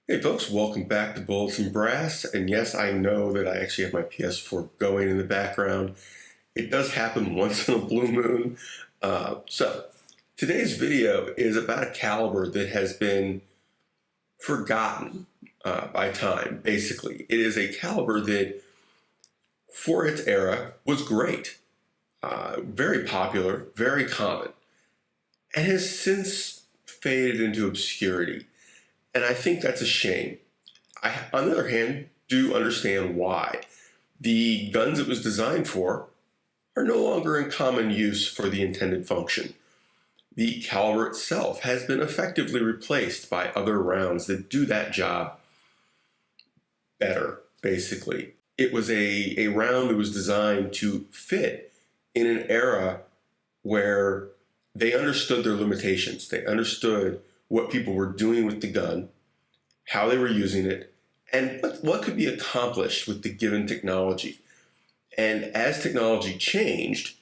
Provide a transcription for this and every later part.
Hey folks, welcome back to Bullets and Brass. And yes, I know that I actually have my PS4 going in the background. It does happen once in a blue moon. So today's video is about a caliber that has been forgotten by time, basically. It is a caliber that, for its era, was great, very popular, very common, and has since faded into obscurity. And I think that's a shame. On the other hand, do understand why. The guns it was designed for are no longer in common use for the intended function. The caliber itself has been effectively replaced by other rounds that do that job better, basically. It was a round that was designed to fit in an era where they understood their limitations. They understood what people were doing with the gun, how they were using it, and what could be accomplished with the given technology. And as technology changed,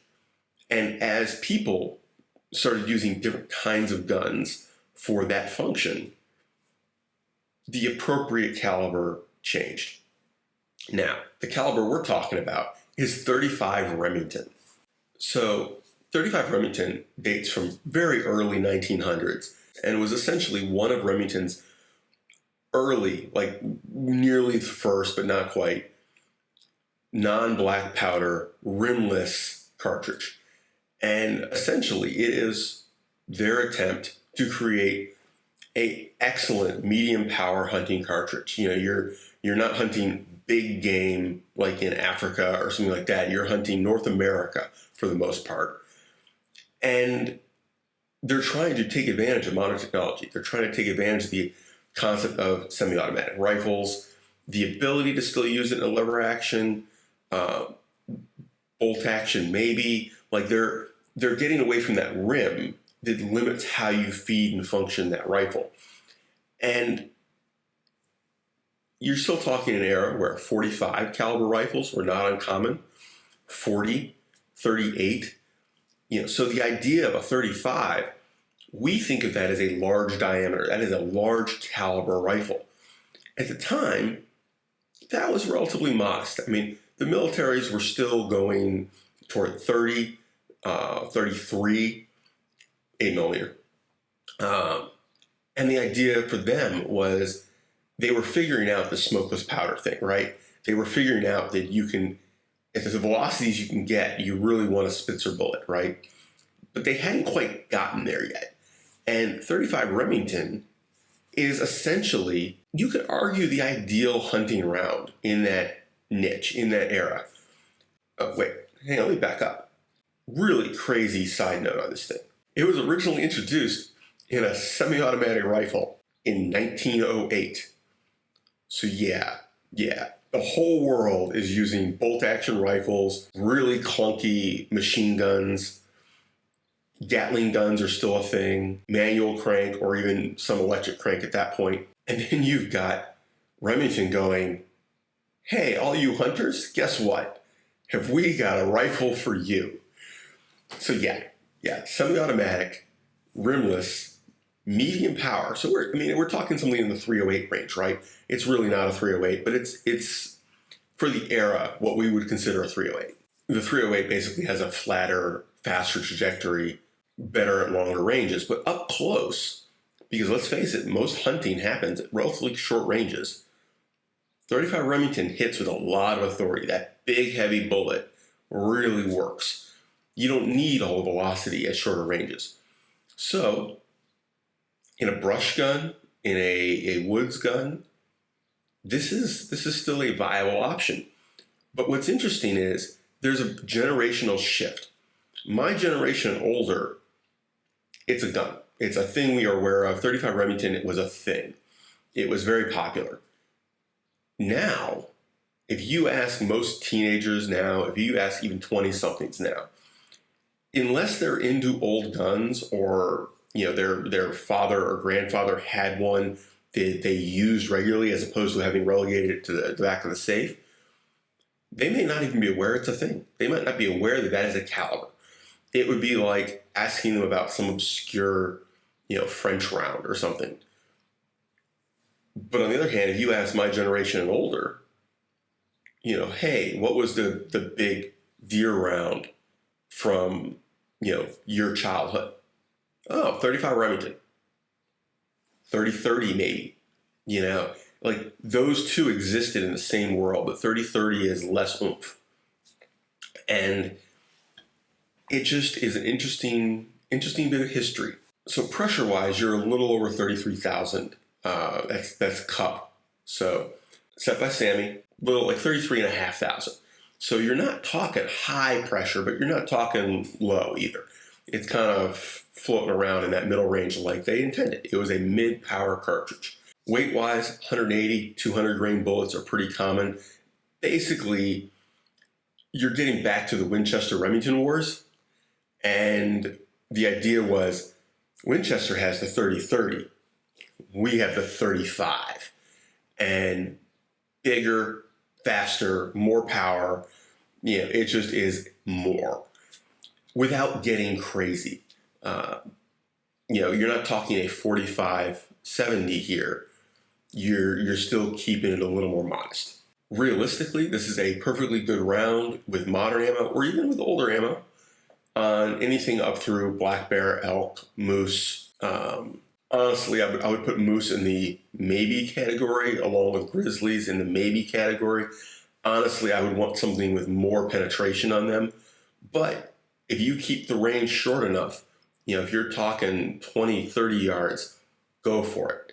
and as people started using different kinds of guns for that function, the appropriate caliber changed. Now, the caliber we're talking about is .35 Remington. So 35 Remington dates from very early 1900s and was essentially one of Remington's early, like nearly the first, but not quite, non-black powder, rimless cartridge. And essentially it is their attempt to create a excellent medium power hunting cartridge. You know, you're not hunting big game like in Africa or something like that. You're hunting North America for the most part. And they're trying to take advantage of modern technology. They're trying to take advantage of the concept of semi-automatic rifles, the ability to still use it in a lever action, bolt action maybe. Like they're getting away from that rim that limits how you feed and function that rifle. And you're still talking an era where 45 caliber rifles were not uncommon, 40, 38. So the idea of a 35, we think of that as a large diameter. That is a large caliber rifle. At the time, that was relatively modest. I mean, the militaries were still going toward 30, 33, 8 millimeter. And the idea for them was they were figuring out the smokeless powder thing, right? They were figuring out that you can, at the velocities you can get, you really want a Spitzer bullet, right? But they hadn't quite gotten there yet. And .35 Remington is essentially, you could argue, the ideal hunting round in that niche, in that era. Wait, hang on, let me back up. Really crazy side note on this thing. It was originally introduced in a semi-automatic rifle in 1908. So yeah, the whole world is using bolt-action rifles, really clunky machine guns. Gatling guns are still a thing, manual crank or even some electric crank at that point. And then you've got Remington going, hey, all you hunters, guess what? Have we got a rifle for you? So yeah, semi-automatic, rimless, medium power. So we're talking something in the 308 range, right? It's really not a 308, but it's for the era what we would consider a 308. The 308 basically has a flatter, faster trajectory, better at longer ranges, but up close, because let's face it, most hunting happens at relatively short ranges. .35 Remington hits with a lot of authority. That big, heavy bullet really works. You don't need all the velocity at shorter ranges. So, in a brush gun, in a woods gun, this is still a viable option. But what's interesting is there's a generational shift. My generation and older, it's a gun. It's a thing we are aware of. .35 Remington, it was a thing. It was very popular. Now, if you ask most teenagers now, if you ask even 20-somethings now, unless they're into old guns or their father or grandfather had one that they used regularly as opposed to having relegated it to the back of the safe, they may not even be aware it's a thing. They might not be aware that that is a caliber. It would be like asking them about some obscure, French round or something. But on the other hand, if you ask my generation and older, hey, what was the big deer round from, your childhood? Oh, 35 Remington, 30-30 maybe, like those two existed in the same world, but 30-30 is less oomph. And it just is an interesting bit of history. So pressure wise, you're a little over 33,000. That's cup. So set by Sammy, little like 33,500. So you're not talking high pressure, but you're not talking low either. It's kind of floating around in that middle range like they intended. It was a mid-power cartridge. Weight-wise, 180, 200 grain bullets are pretty common. Basically, you're getting back to the Winchester-Remington wars, and the idea was Winchester has the 30-30. We have the 35. And bigger, faster, more power. It just is more without getting crazy. You're not talking a 45-70 here. You're still keeping it a little more modest. Realistically, this is a perfectly good round with modern ammo or even with older ammo on anything up through black bear, elk, moose. Honestly, I would put moose in the maybe category along with grizzlies in the maybe category. Honestly, I would want something with more penetration on them. But if you keep the range short enough, if you're talking 20, 30 yards, go for it.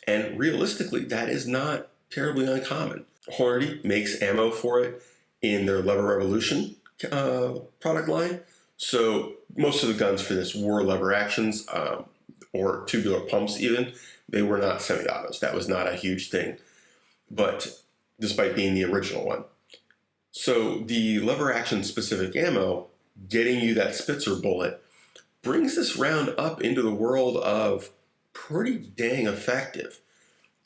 And realistically, that is not terribly uncommon. Hornady makes ammo for it in their Lever Revolution product line. So most of the guns for this were lever actions or tubular pumps even. They were not semi-autos. That was not a huge thing, but despite being the original one. So the lever action specific ammo, getting you that Spitzer bullet, brings this round up into the world of pretty dang effective.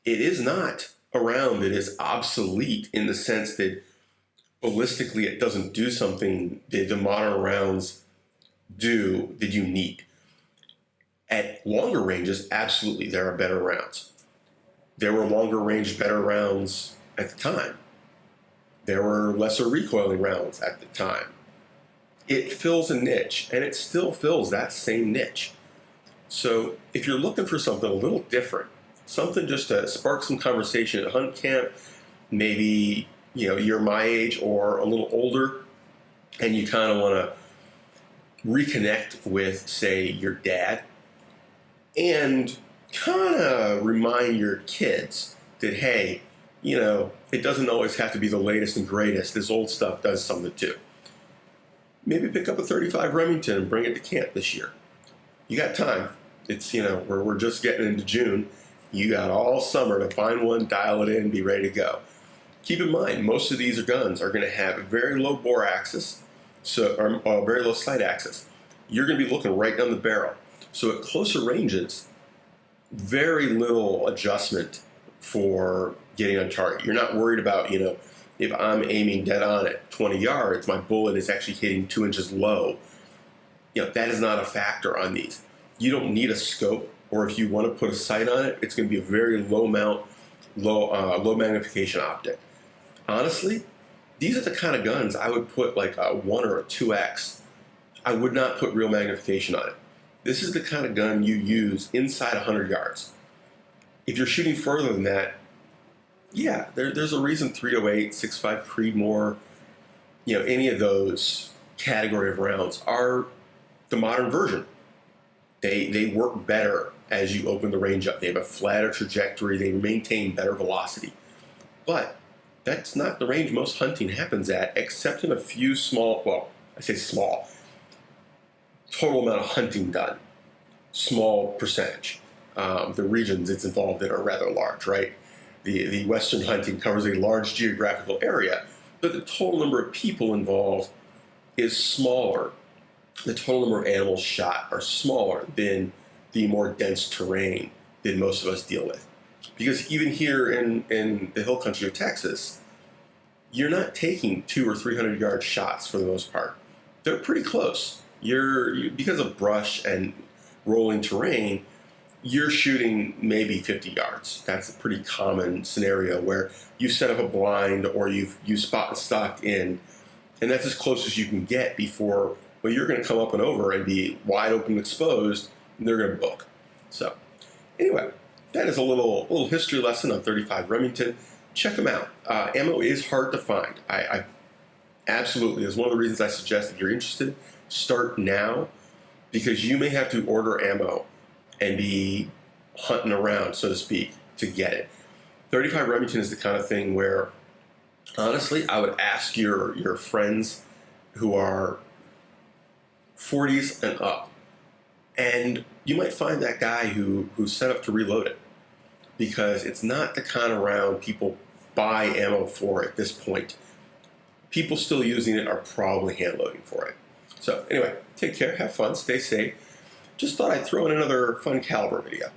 It is not a round that is obsolete in the sense that ballistically it doesn't do something that the modern rounds do that you need. At longer ranges, absolutely, there are better rounds. There were longer range, better rounds at the time. There were lesser recoiling rounds at the time. It fills a niche, and it still fills that same niche. So if you're looking for something a little different, something just to spark some conversation at hunt camp, maybe you're my age or a little older, and you kind of want to reconnect with, say, your dad, and kind of remind your kids that, hey, it doesn't always have to be the latest and greatest. This old stuff does something too. Maybe pick up a 35 Remington and bring it to camp this year. You got time. It's, we're just getting into June. You got all summer to find one, dial it in, be ready to go. Keep in mind, most of these guns are going to have very low bore axis, or very low sight axis. You're going to be looking right down the barrel. So at closer ranges, very little adjustment for getting on target. You're not worried about, if I'm aiming dead on at 20 yards, my bullet is actually hitting 2 inches low. That is not a factor on these. You don't need a scope, or if you want to put a sight on it, it's going to be a very low magnification optic. Honestly, these are the kind of guns I would put like a 1 or a 2x. I would not put real magnification on it. This is the kind of gun you use inside 100 yards. If you're shooting further than that, yeah, there's a reason 308, 6.5 Creedmoor, any of those category of rounds are the modern version. They work better as you open the range up. They have a flatter trajectory. They maintain better velocity. But that's not the range most hunting happens at, except in a few small, well, I say small, total amount of hunting done, small percentage. The regions it's involved in are rather large, right? The Western hunting covers a large geographical area, but the total number of people involved is smaller. The total number of animals shot are smaller than the more dense terrain that most of us deal with. Because even here in the hill country of Texas, you're not taking 200 or 300 yard shots for the most part. They're pretty close. Because of brush and rolling terrain, you're shooting maybe 50 yards. That's a pretty common scenario where you set up a blind or you spot and stock in, and that's as close as you can get before, well, you're going to come up and over and be wide open exposed, and they're going to book. So anyway, that is a little history lesson on 35 Remington. Check them out. Ammo is hard to find. I absolutely, is one of the reasons I suggest if you're interested, start now, because you may have to order ammo and be hunting around, so to speak, to get it. 35 Remington is the kind of thing where, honestly, I would ask your friends who are 40s and up, and you might find that guy who's set up to reload it, because it's not the kind of round people buy ammo for at this point. People still using it are probably hand loading for it. So anyway, take care, have fun, stay safe. Just thought I'd throw in another fun caliber video.